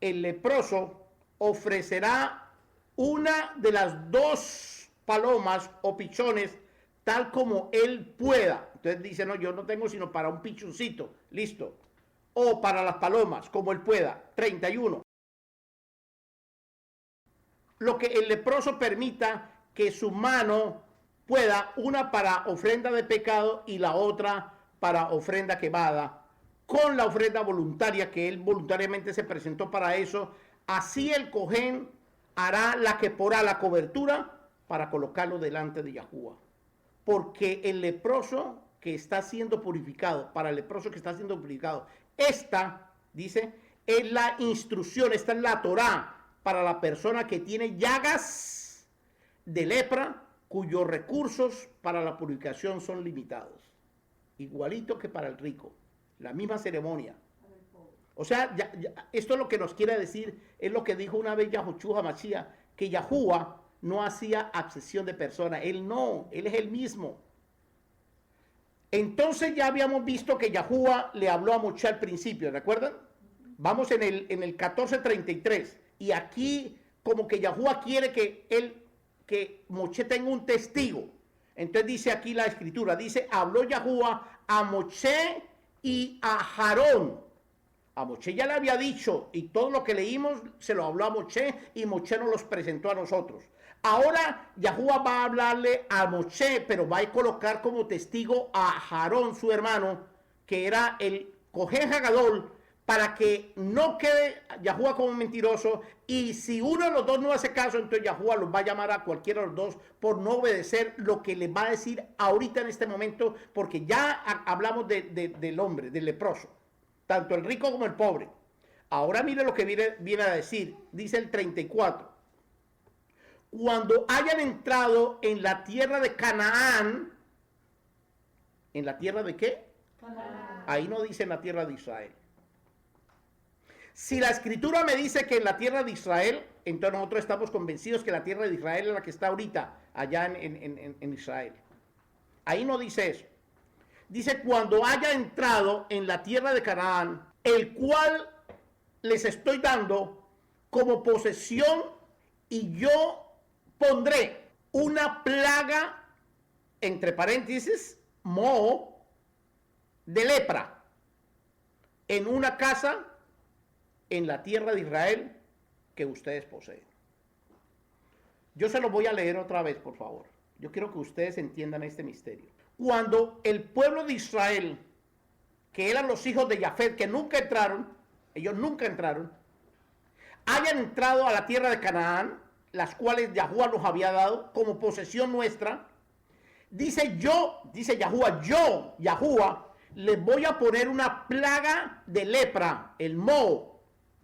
A: El leproso ofrecerá una de las 2 palomas o pichones tal como él pueda. Entonces dice, no, yo no tengo sino para un pichoncito, listo. O para las palomas, como él pueda. 31. Lo que el leproso permita que su mano pueda, una para ofrenda de pecado y la otra para ofrenda quemada, con la ofrenda voluntaria que él voluntariamente se presentó para eso. Así el cojén hará la que porá la cobertura para colocarlo delante de Yahuwah. Porque el leproso que está siendo purificado, para el leproso que está siendo purificado, esta, dice, es la instrucción, esta es la Torá para la persona que tiene llagas de lepra, cuyos recursos para la purificación son limitados. Igualito que para el rico, la misma ceremonia. O sea, esto es lo que nos quiere decir, es lo que dijo una vez Yahushua Mashiach, que Yahuwah no hacía acepción de persona, él no, él es el mismo. Entonces ya habíamos visto que Yahuwah le habló a Moshe al principio, ¿recuerdan? Vamos en el 14:33. Y aquí como que Yahuwah quiere que Moshe tenga un testigo. Entonces dice aquí la escritura, dice, habló Yahuwah a Moshe y a Aarón. A Moshe ya le había dicho, y todo lo que leímos se lo habló a Moshe, y Moshe nos los presentó a nosotros. Ahora Yahuwah va a hablarle a Moshe, pero va a colocar como testigo a Aarón, su hermano, que era el Cojén Hagadol, para que no quede Yahuwah como mentiroso, y si uno de los dos no hace caso, entonces Yahuwah los va a llamar a cualquiera de los dos por no obedecer lo que le va a decir ahorita en este momento, porque ya hablamos del hombre, del leproso, tanto el rico como el pobre. Ahora mire lo que viene a decir, dice el 34. Cuando hayan entrado en la tierra de Canaán, ¿en la tierra de qué? Canaán. Ahí no dice en la tierra de Israel. Si la escritura me dice que en la tierra de Israel, entonces nosotros estamos convencidos que la tierra de Israel es la que está ahorita allá en Israel. Ahí no dice eso. Dice cuando haya entrado en la tierra de Canaán, el cual les estoy dando como posesión, y yo pondré una plaga, entre paréntesis, moho, de lepra, en una casa en la tierra de Israel que ustedes poseen. Yo se lo voy a leer otra vez, por favor. Yo quiero que ustedes entiendan este misterio. Cuando el pueblo de Israel, que eran los hijos de Jafet, que nunca entraron, ellos nunca entraron, hayan entrado a la tierra de Canaán, las cuales Yahuwah nos había dado como posesión nuestra, dice Yahuwah, yo, Yahuwah, les voy a poner una plaga de lepra, el moho,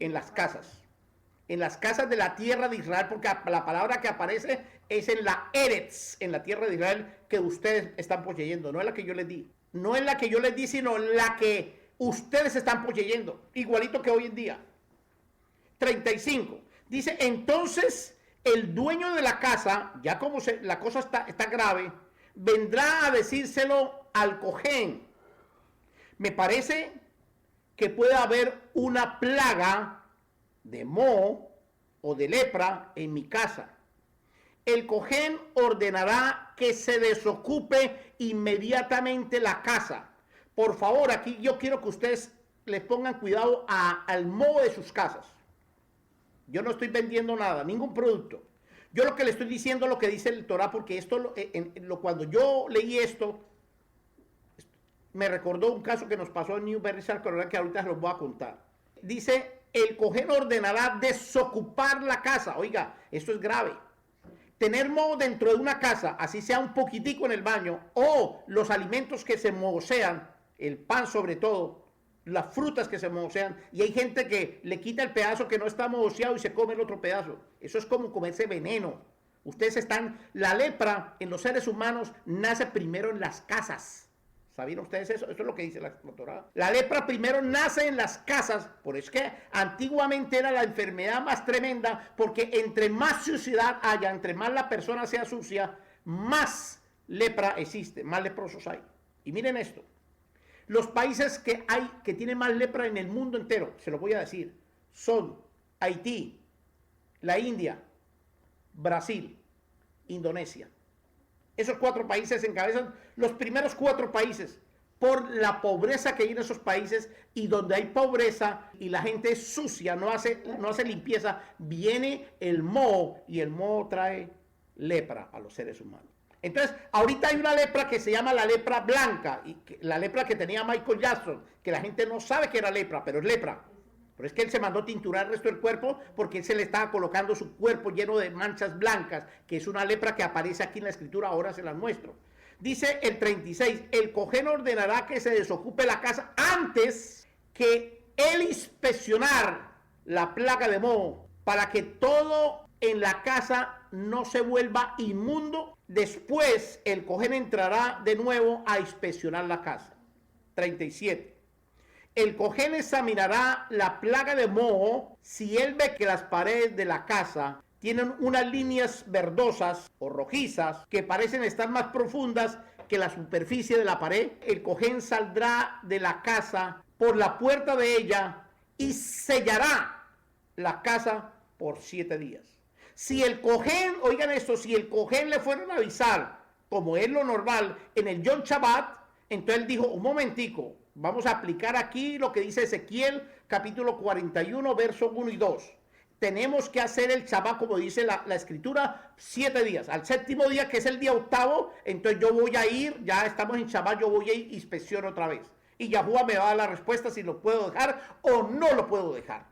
A: en las casas de la tierra de Israel, porque la palabra que aparece es en la Eretz, en la tierra de Israel que ustedes están poseyendo, no es la que yo les di, no es la que yo les di, sino la que ustedes están poseyendo, igualito que hoy en día. 35, dice, entonces el dueño de la casa, ya como la cosa está grave, vendrá a decírselo al cojén. Me parece que puede haber una plaga de moho o de lepra en mi casa. El cojén ordenará que se desocupe inmediatamente la casa. Por favor, aquí yo quiero que ustedes les pongan cuidado al moho de sus casas. Yo no estoy vendiendo nada, ningún producto. Yo lo que le estoy diciendo es lo que dice el Torah, porque esto, cuando yo leí esto, me recordó un caso que nos pasó en Newberry, South Carolina, que ahorita se los voy a contar. Dice, el cohen ordenará desocupar la casa. Oiga, esto es grave. Tener moho dentro de una casa, así sea un poquitico en el baño, o los alimentos que se mohosean, el pan sobre todo, las frutas que se mohosean, y hay gente que le quita el pedazo que no está mohoseado y se come el otro pedazo. Eso es como comerse veneno. La lepra en los seres humanos nace primero en las casas. ¿Sabían ustedes eso? Eso es lo que dice la Torah. La lepra primero nace en las casas, por eso es que antiguamente era la enfermedad más tremenda, porque entre más suciedad haya, entre más la persona sea sucia, más lepra existe, más leprosos hay. Y miren esto, los países que tienen más lepra en el mundo entero, se lo voy a decir, son Haití, la India, Brasil, Indonesia. Esos 4 países encabezan los primeros 4 países por la pobreza que hay en esos países, y donde hay pobreza y la gente es sucia, no hace limpieza, viene el moho, y el moho trae lepra a los seres humanos. Entonces, ahorita hay una lepra que se llama la lepra blanca, la lepra que tenía Michael Jackson, que la gente no sabe que era lepra, pero es lepra. Pero es que él se mandó tinturar el resto del cuerpo porque él se le estaba colocando su cuerpo lleno de manchas blancas, que es una lepra que aparece aquí en la escritura, ahora se las muestro. Dice el 36, el cohen ordenará que se desocupe la casa antes que él inspeccionar la plaga de moho, para que todo en la casa no se vuelva inmundo. Después el cohen entrará de nuevo a inspeccionar la casa. 37. El cohen examinará la plaga de moho. Si él ve que las paredes de la casa tienen unas líneas verdosas o rojizas que parecen estar más profundas que la superficie de la pared, el cohen saldrá de la casa por la puerta de ella y sellará la casa por 7 días. Si el cohen, oigan esto, si el cohen le fueron a avisar, como es lo normal, en el Yom Shabbat, entonces él dijo, un momentico, vamos a aplicar aquí lo que dice Ezequiel, capítulo 41, versos 1 y 2. Tenemos que hacer el Shabbat, como dice la escritura, 7 días. Al 7º día, que es el día 8º, entonces yo voy a ir, ya estamos en Shabbat, yo voy a ir, inspección otra vez. Y Yahuwah me va a dar la respuesta si lo puedo dejar o no lo puedo dejar.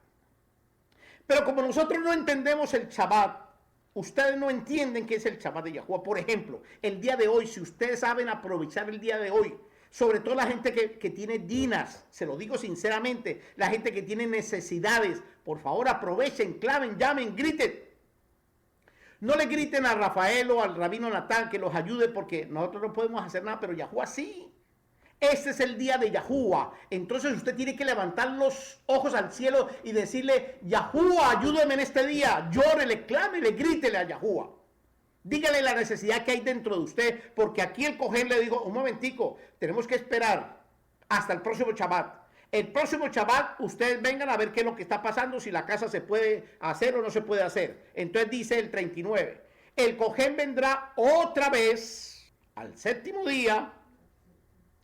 A: Pero como nosotros no entendemos el Shabbat, ustedes no entienden qué es el Shabbat de Yahuwah. Por ejemplo, el día de hoy, si ustedes saben aprovechar el día de hoy, sobre todo la gente que tiene dinas, se lo digo sinceramente, la gente que tiene necesidades, por favor aprovechen, clamen, llamen, griten. No le griten a Rafael o al rabino Natán que los ayude, porque nosotros no podemos hacer nada, pero Yahuwah sí. Este es el día de Yahuwah. Entonces usted tiene que levantar los ojos al cielo y decirle, Yahuwah, ayúdeme en este día. Llórele, clámele, grítele a Yahuwah. Dígale la necesidad que hay dentro de usted, porque aquí el cohen le dijo, un momentico, tenemos que esperar hasta el próximo Shabbat. El próximo Shabbat, ustedes vengan a ver qué es lo que está pasando, si la casa se puede hacer o no se puede hacer. Entonces dice el 39, el cohen vendrá otra vez al 7º día,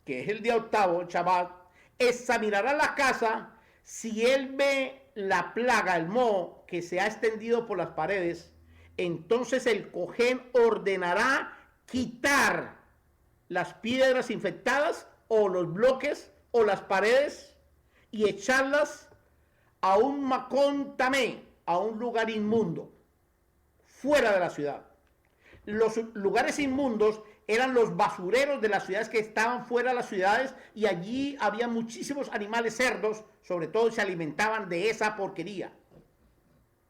A: que es el día 8º, Shabbat, examinará la casa. Si él ve la plaga, el moho, que se ha extendido por las paredes, entonces el cohen ordenará quitar las piedras infectadas o los bloques o las paredes y echarlas a un macón tamé, a un lugar inmundo, fuera de la ciudad. Los lugares inmundos eran los basureros de las ciudades que estaban fuera de las ciudades, y allí había muchísimos animales cerdos, sobre todo se alimentaban de esa porquería,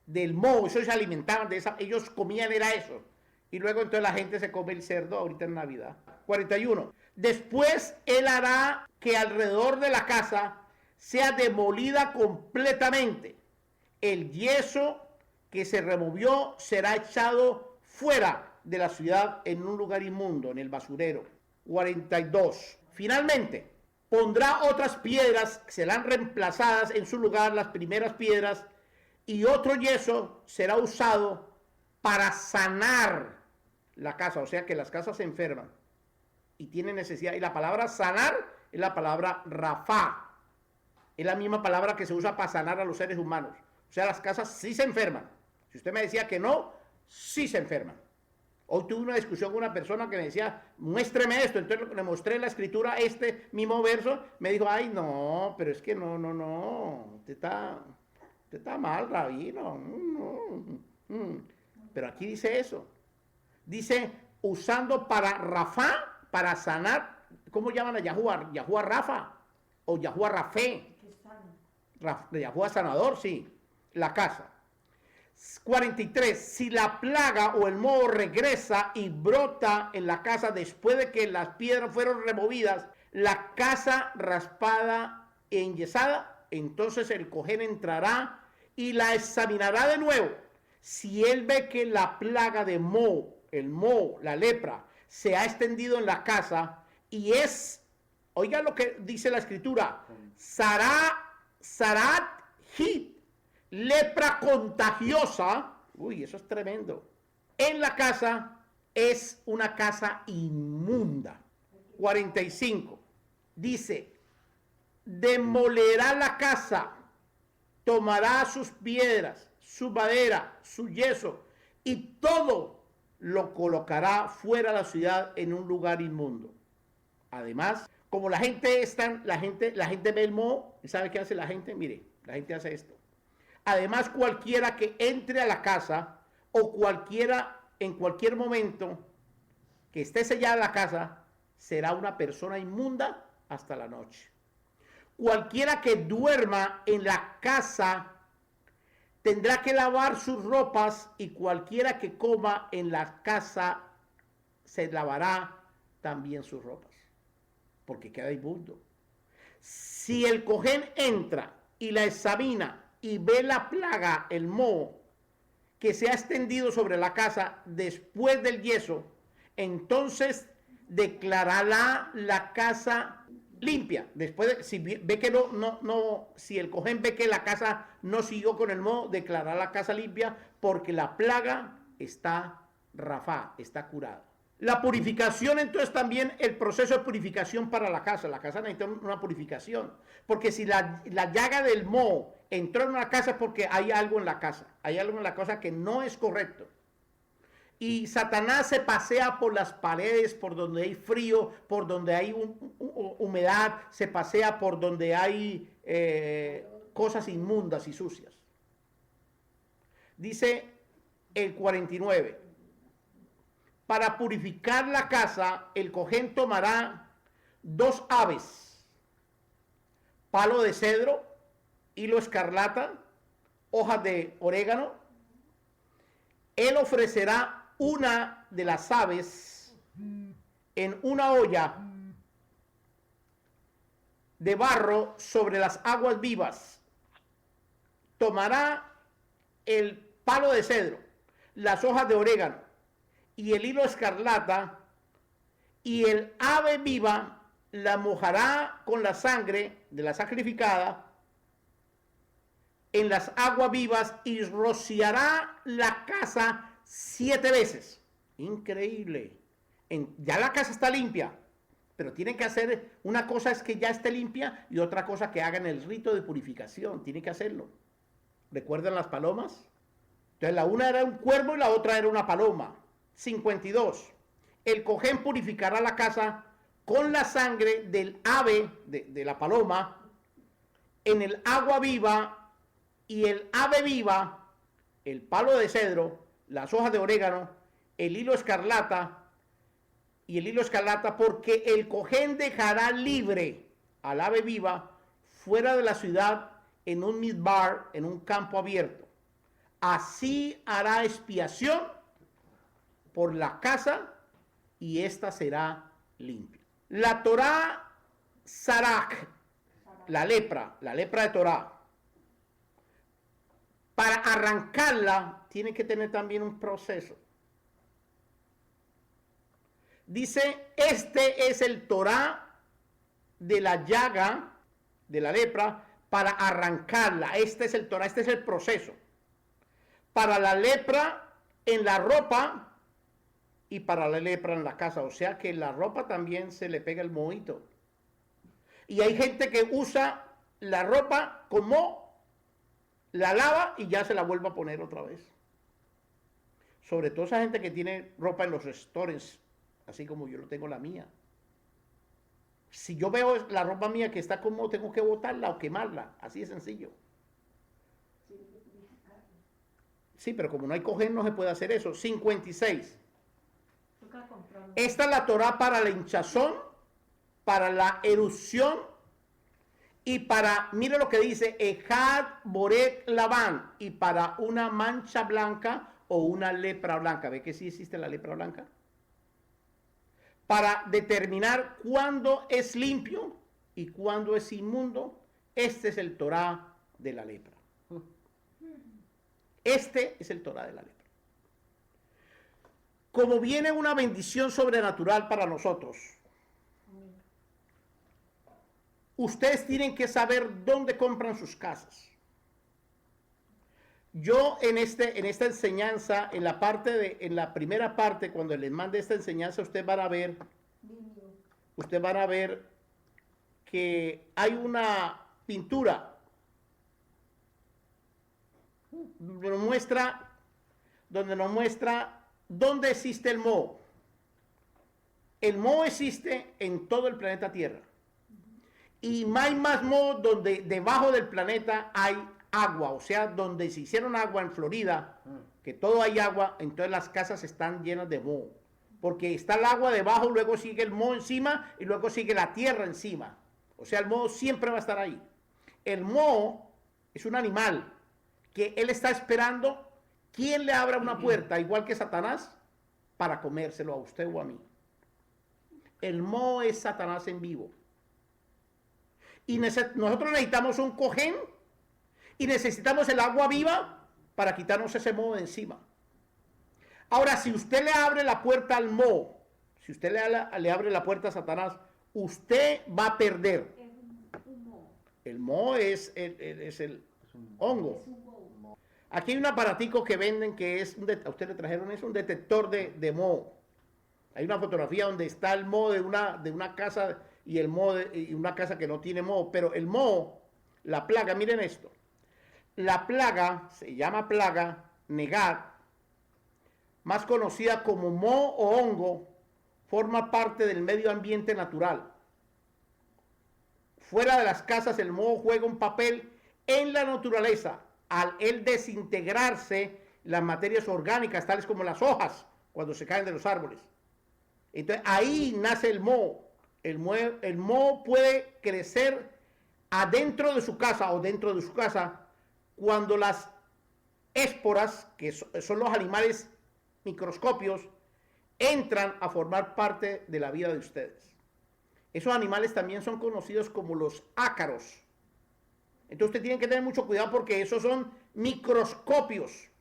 A: del moho, eso se alimentaban de esa, ellos comían era eso. Y luego entonces la gente se come el cerdo ahorita en Navidad. 41. Después él hará que alrededor de la casa sea demolida completamente. El yeso que se removió será echado fuera de la ciudad en un lugar inmundo, en el basurero. 42. Finalmente, pondrá otras piedras que serán reemplazadas en su lugar, las primeras piedras, y otro yeso será usado para sanar la casa. O sea que las casas se enferman y tienen necesidad. Y la palabra sanar es la palabra rafá. Es la misma palabra que se usa para sanar a los seres humanos. O sea, las casas sí se enferman. Si usted me decía que no, sí se enferman. Hoy tuve una discusión con una persona que me decía, muéstreme esto. Entonces le mostré en la escritura este mismo verso. Me dijo, ay, no, pero es que no. Usted está mal, rabino. Pero aquí dice eso. Dice, usando para Rafa, para sanar. ¿Cómo llaman a Yahuwah? Yahuwah Rafa o Yahuwah Rafé. Yahuwah sanador, sí. La casa. 43. Si la plaga o el moho regresa y brota en la casa después de que las piedras fueron removidas, la casa raspada e enyesada, entonces el cojén entrará y la examinará de nuevo. Si él ve que la plaga de moho, el moho, la lepra, se ha extendido en la casa y es, oiga lo que dice la escritura, Sarat Hit, lepra contagiosa, uy, eso es tremendo, en la casa, es una casa inmunda. 45, dice, demolerá la casa, tomará sus piedras, su madera, su yeso, y todo lo colocará fuera de la ciudad en un lugar inmundo. Además, como la gente ve el moho, ¿sabe qué hace la gente? Mire, la gente hace esto. Además, cualquiera que entre a la casa o cualquiera en cualquier momento que esté sellada la casa será una persona inmunda hasta la noche. Cualquiera que duerma en la casa tendrá que lavar sus ropas y cualquiera que coma en la casa se lavará también sus ropas, porque queda inmundo. Si el cojén entra y la examina y ve la plaga, el moho, que se ha extendido sobre la casa después del yeso, entonces declarará la casa limpia. Después, si ve que si el cojén ve que la casa no siguió con el moho, declarará la casa limpia porque la plaga está rafá, está curada. La purificación, entonces también el proceso de purificación para la casa. La casa necesita una purificación. Porque si la llaga del moho entró en una casa es porque hay algo en la casa. Hay algo en la casa que no es correcto. Y Satanás se pasea por las paredes, por donde hay frío, por donde hay humedad, se pasea por donde hay cosas inmundas y sucias. Dice el 49. Para purificar la casa, el cojén tomará 2 aves, palo de cedro, hilo escarlata, hojas de orégano. Él ofrecerá una de las aves en una olla de barro sobre las aguas vivas. Tomará el palo de cedro, las hojas de orégano y el hilo escarlata, y el ave viva la mojará con la sangre de la sacrificada en las aguas vivas y rociará la casa 7 veces. Increíble. Ya la casa está limpia, pero tienen que hacer, una cosa es que ya esté limpia y otra cosa que hagan el rito de purificación. Tienen que hacerlo. ¿Recuerdan las palomas? Entonces la una era un cuervo y la otra era una paloma. 52. El cojén purificará la casa con la sangre del ave, de la paloma, en el agua viva, y el ave viva, el palo de cedro, las hojas de orégano, el hilo escarlata, porque el cojén dejará libre al ave viva fuera de la ciudad en un midbar, en un campo abierto. Así hará expiación por la casa y esta será limpia. La Torá Sarak, la lepra de Torá, para arrancarla tiene que tener también un proceso. Dice, este es el Torá de la llaga, de la lepra, para arrancarla. Este es el Torá, este es el proceso. Para la lepra en la ropa y para la lepra en la casa. O sea que en la ropa también se le pega el mohito. Y hay gente que usa la ropa con moho, la lava y ya se la vuelve a poner otra vez. Sobre todo esa gente que tiene ropa en los restaurantes, así como yo lo tengo la mía. Si yo veo la ropa mía que está con moho, tengo que botarla o quemarla, así de sencillo. Sí, pero como no hay cojín no se puede hacer eso. 56. Esta es la Torá para la hinchazón, para la erupción y para, mire lo que dice, Ejad Borek Labán, y para una mancha blanca o una lepra blanca. ¿Ve que sí existe la lepra blanca? Para determinar cuándo es limpio y cuándo es inmundo. Este es el Torá de la lepra. Este es el Torá de la lepra. Como viene una bendición sobrenatural para nosotros, ustedes tienen que saber dónde compran sus casas. Yo en esta enseñanza, en la primera parte, cuando les mande esta enseñanza, ustedes van a ver que hay una pintura donde nos muestra dónde existe el moho. El moho existe en todo el planeta Tierra. Y no hay más moho donde debajo del planeta hay agua, o sea, donde se hicieron agua en Florida, que todo hay agua, entonces las casas están llenas de moho. Porque está el agua debajo, luego sigue el moho encima y luego sigue la tierra encima. O sea, el moho siempre va a estar ahí. El moho es un animal que él está esperando quién le abra una puerta, igual que Satanás, para comérselo a usted o a mí. El moho es Satanás en vivo. Y nosotros necesitamos un cojén y necesitamos el agua viva para quitarnos ese moho de encima. Ahora, si usted le abre la puerta al moho, si usted le abre la puerta a Satanás, usted va a perder. El moho es el hongo. Aquí hay un aparatico que venden que es, a usted le trajeron, es un detector de moho. Hay una fotografía donde está el moho de una casa y el moho y una casa que no tiene moho, pero el moho, la plaga, miren esto. La plaga se llama plaga negar, más conocida como moho o hongo, forma parte del medio ambiente natural. Fuera de las casas, el moho juega un papel en la naturaleza al él desintegrarse las materias orgánicas, tales como las hojas, cuando se caen de los árboles. Entonces ahí nace el moho. El moho puede crecer adentro de su casa o dentro de su casa cuando las esporas, que son los animales microscopios, entran a formar parte de la vida de ustedes. Esos animales también son conocidos como los ácaros. Entonces usted tiene que tener mucho cuidado porque esos son microscópicos,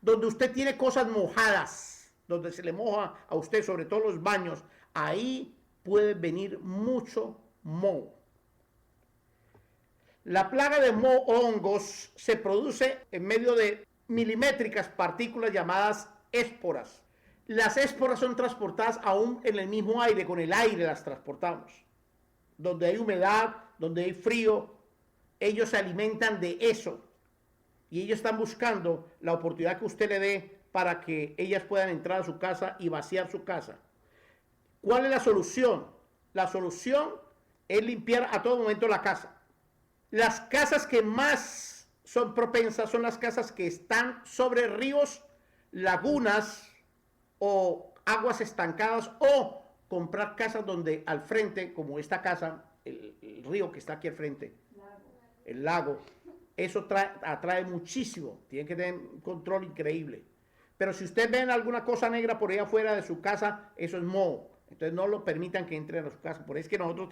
A: donde usted tiene cosas mojadas, donde se le moja a usted, sobre todo los baños, ahí puede venir mucho moho. La plaga de moho o hongos se produce en medio de milimétricas partículas llamadas esporas. Las esporas son transportadas aún en el mismo aire, con el aire las transportamos. Donde hay humedad, donde hay frío, ellos se alimentan de eso. Y ellos están buscando la oportunidad que usted le dé para que ellas puedan entrar a su casa y vaciar su casa. ¿Cuál es la solución? La solución es limpiar a todo momento la casa. Las casas que más son propensas son las casas que están sobre ríos, lagunas o aguas estancadas, o comprar casas donde al frente, como esta casa, el río que está aquí al frente, el lago, eso atrae muchísimo, tiene que tener un control increíble. Pero si usted ven alguna cosa negra por ahí afuera de su casa, eso es moho. Entonces no lo permitan que entre a su casa. Por eso es que nosotros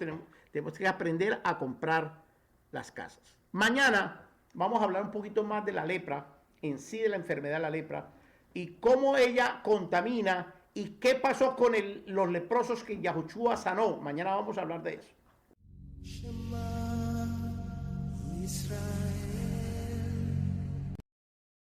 A: tenemos que aprender a comprar las casas. Mañana vamos a hablar un poquito más de la lepra, en sí de la enfermedad de la lepra, y cómo ella contamina y qué pasó con los leprosos que Yahushua sanó. Mañana vamos a hablar de eso.